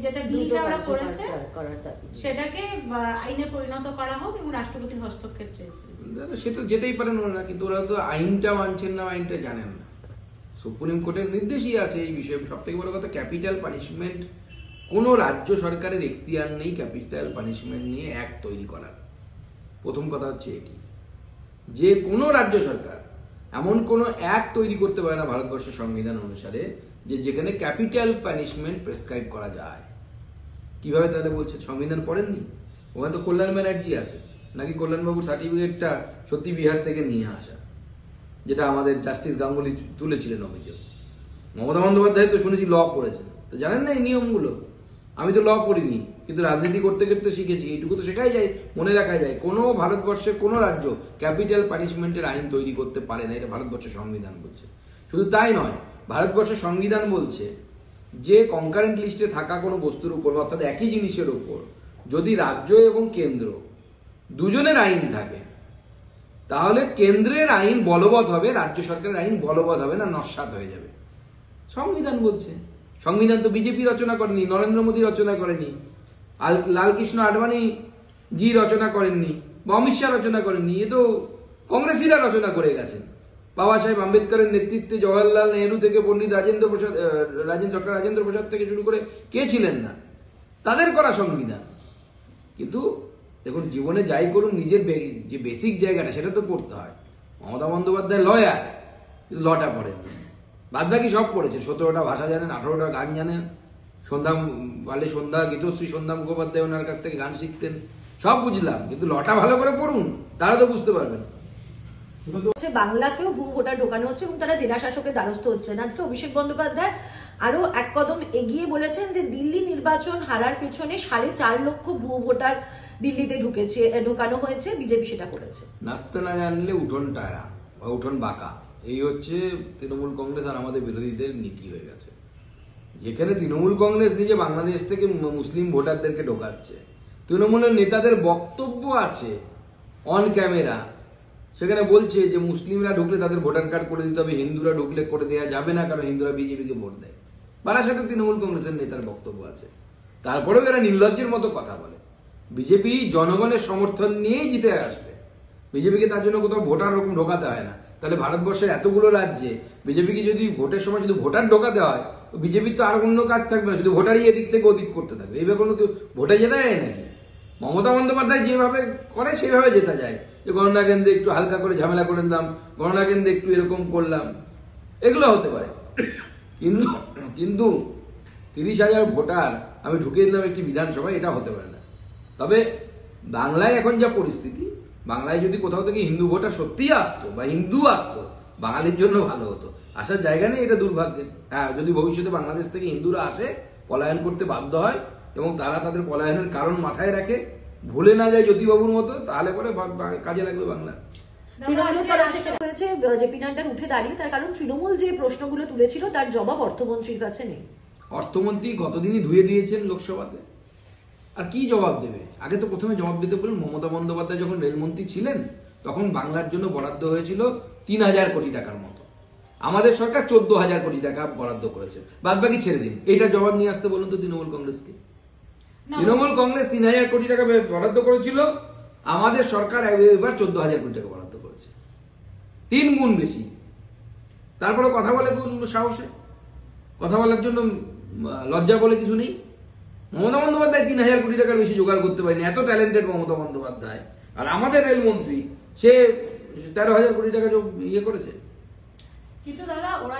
যেটা বিলটা ওরা করেছে সেটাকে আইনে পরিণত করা হোক এবং রাষ্ট্রপতির হস্তক্ষেপ চেয়েছে। সে তো যেতেই পারেন ওরা, কিন্তু ওরা তো আইনটা মানছেন না, আইনটা জানেন না। সুপ্রিম কোর্টের নির্দেশই আছে এই বিষয়ে। সব থেকে বড় কথা, ক্যাপিটাল পানিশমেন্ট, কোন রাজ্য সরকারের এখতিয়ার নেই ক্যাপিটাল পানিশমেন্ট নিয়ে অ্যাক্ট তৈরি করার। প্রথম কথা হচ্ছে এটি, যে কোনো রাজ্য সরকার এমন কোনো অ্যাক্ট তৈরি করতে পারে না ভারতবর্ষের সংবিধান অনুসারে যে যেখানে ক্যাপিটাল পানিশমেন্ট প্রেসক্রাইব করা যায়। কিভাবে তাহলে বলছে? সংবিধান পড়েননি? ওখানে তো কল্যাণ ব্যানার্জি আছে, নাকি কল্যাণবাবুর সার্টিফিকেটটা সত্যি বিহার থেকে নিয়ে আসা, যেটা আমাদের জাস্টিস গাঙ্গুলি তুলেছিলেন অভিযোগ। মমতা বন্দ্যোপাধ্যায় তো শুনেছি ল পড়েছেন, তো জানেন না এই নিয়মগুলো? আমি তো ল পড়িনি, কিন্তু রাজনীতি করতে করতে শিখেছি। এইটুকু তো শেখাই যায়, মনে রাখা যায়। কোনো ভারতবর্ষের কোনো রাজ্য ক্যাপিটাল পানিশমেন্টের আইন তৈরি করতে পারে না, এটা ভারতবর্ষের সংবিধান বলছে। শুধু তাই নয়, ভারতবর্ষের সংবিধান বলছে যে কনকারেন্ট লিস্টে থাকা কোনো বস্তুর উপর, অর্থাৎ একই জিনিসের উপর যদি রাজ্য এবং কেন্দ্র দুজনের আইন থাকে, তাহলে কেন্দ্রের আইন বলবৎ হবে, রাজ্য সরকারের আইন বলবৎ হবে না, নস্যাৎ হয়ে যাবে। সংবিধান বলছে। সংবিধান তো বিজেপি রচনা করেনি, নরেন্দ্র মোদী রচনা করেনি, লালকৃষ্ণ আডবাণী জি রচনা করেননি, বা অমিত শাহ রচনা করেননি। এ তো কংগ্রেসীরা রচনা করে গেছেন। বাবা সাহেব আম্বেদকরের নেতৃত্বে জওয়াহরলাল নেহরু থেকে পণ্ডিত ডক্টর রাজেন্দ্র প্রসাদ থেকে শুরু করে কে ছিলেন না, তাদের করা সংবিধান। কিন্তু দেখুন, জীবনে যাই করুন, নিজের যে বেসিক জায়গাটা সেটা তো করতে হয়। মমতা বন্দ্যোপাধ্যায় লয়ার, কিন্তু লটা পড়েন, বাদ বাকি সব পড়েছে। 17টা ভাষা জানেন, 18টা গান জানেন। সন্ধ্যা পারলে সন্ধ্যা গীতশ্রী সন্ধ্যা মুখোপাধ্যায় ওনার কাছ থেকে গান শিখতেন, সব বুঝলাম, কিন্তু লটা ভালো করে পড়ুন, তারা তো বুঝতে পারবেন। বাংলাতেও ভুয়ো ভোটার ঢোকানো হচ্ছে এবং তারা জেলা শাসকের দ্বারস্থ হচ্ছেন। আজকে অভিষেক বন্দ্যোপাধ্যায় আরো এক কদম এগিয়ে বলেছেন যে দিল্লি নির্বাচন হারার পেছনে 4.5 লক্ষ ভুয়ো ভোটার দিল্লিতে ঢোকানো হয়েছে, বিজেপি সেটা করেছে। নাচতে না জানলে উঠোন টায়া বা উঠোন বাঁকা, এই হচ্ছে তৃণমূল কংগ্রেস আর আমাদের বিরোধীদের নীতি হয়ে গেছে। যেখানে তৃণমূল কংগ্রেস নিজে বাংলাদেশ থেকে মুসলিম ভোটারদেরকে ঢোকাচ্ছে, তৃণমূলের নেতাদের বক্তব্য আছে অন ক্যামেরা, সেখানে বলছে যে মুসলিমরা ঢুকলে তাদের ভোটার কার্ড করে দিতে হবে, হিন্দুরা ঢুকলে করে দেওয়া যাবে না, কারণ হিন্দুরা বিজেপিকে ভোট দেয়। বারাসাতে তৃণমূল কংগ্রেসের নেতার বক্তব্য আছে। তারপরেও এরা নির্লজ্জের মতো কথা বলে। বিজেপি জনগণের সমর্থন নিয়েই জিতে আসবে, বিজেপিকে তার জন্য কোথাও ভোটার রকম ঢোকাতে হয় না। তাহলে ভারতবর্ষের এতগুলো রাজ্যে বিজেপিকে যদি ভোটের সময় শুধু ভোটার ঢোকাতে হয়, বিজেপির তো আর অন্য কাজ থাকবে না, শুধু ভোটারই এদিক থেকে ওদিক করতে থাকবে। এইভাবে কোনো কেউ ভোটে জেতা যায় নাকি? মমতা বন্দ্যোপাধ্যায় যেভাবে করে সেইভাবে জেতা যায়, যে গণনা কেন্দ্রে একটু হালকা করে ঝামেলা করে দিলাম, গণনা কেন্দ্রে একটু এরকম করলাম, এগুলো হতে পারে। কিন্তু 30,000 ভোটার আমি ঢুকিয়ে দিলাম একটি বিধানসভায়, এটা হতে পারে না। তবে বাংলায় এখন যা পরিস্থিতি, বাংলায় যদি কোথাও থেকে হিন্দু ভোটার সত্যিই আসতো বা হিন্দু আসতো, বাঙালির জন্য ভালো হতো। আসার জায়গা নেই, এটা দুর্ভাগ্যের। হ্যাঁ, যদি ভবিষ্যতে বাংলাদেশ থেকে হিন্দুরা আসে, পলায়ন করতে বাধ্য হয় এবং তারা তাদের পলায়নের কারণ মাথায় রাখে, ভুলে না যায় জ্যোতিবাবুর মতো, তাহলে পরে কাজে লাগবে বাংলা। তৃণমূলের তরফ থেকে হয়েছে জেপি নাড্ডার উঠে দাঁড়িয়ে, তার কারণ তৃণমূল যে প্রশ্নগুলো তুলেছিল তার জবাব অর্থমন্ত্রীর কাছে নেই। অর্থমন্ত্রী গতদিনই ধুয়ে দিয়েছেন লোকসভাতে, আর কি জবাব দেবে? আগে তো প্রথমে জবাব দিতে বলুন। মমতা বন্দ্যোপাধ্যায় যখন রেলমন্ত্রী ছিলেন, তখন বাংলার জন্য বরাদ্দ হয়েছিল 3,000 কোটি টাকার মতো। আমাদের সরকার 14,000 কোটি টাকা বরাদ্দ করেছে, বাদ বাকি ছেড়ে দিন। এইটা জবাব নিয়ে আসতে বলুন তো তৃণমূল কংগ্রেসকে। তৃণমূল কংগ্রেস 3,000 কোটি টাকা বরাদ্দ করেছিল, আমাদের সরকার এবার 14,000 কোটি টাকা বরাদ্দ করেছে, 3 গুণ বেশি। তারপরে কথা বলে সাহসে, কথা বলার জন্য লজ্জা বলে কিছু নেই। মমতা বন্দ্যোপাধ্যায় 3,000 কোটি টাকার বেশি জোগাড় করতে পারেনি, এত ট্যালেন্টেড মমতা বন্দ্যোপাধ্যায়। আর আমাদের রেলমন্ত্রী সে 13,000 কোটি টাকা ইয়ে করেছে। কিন্তু দাদা ওরা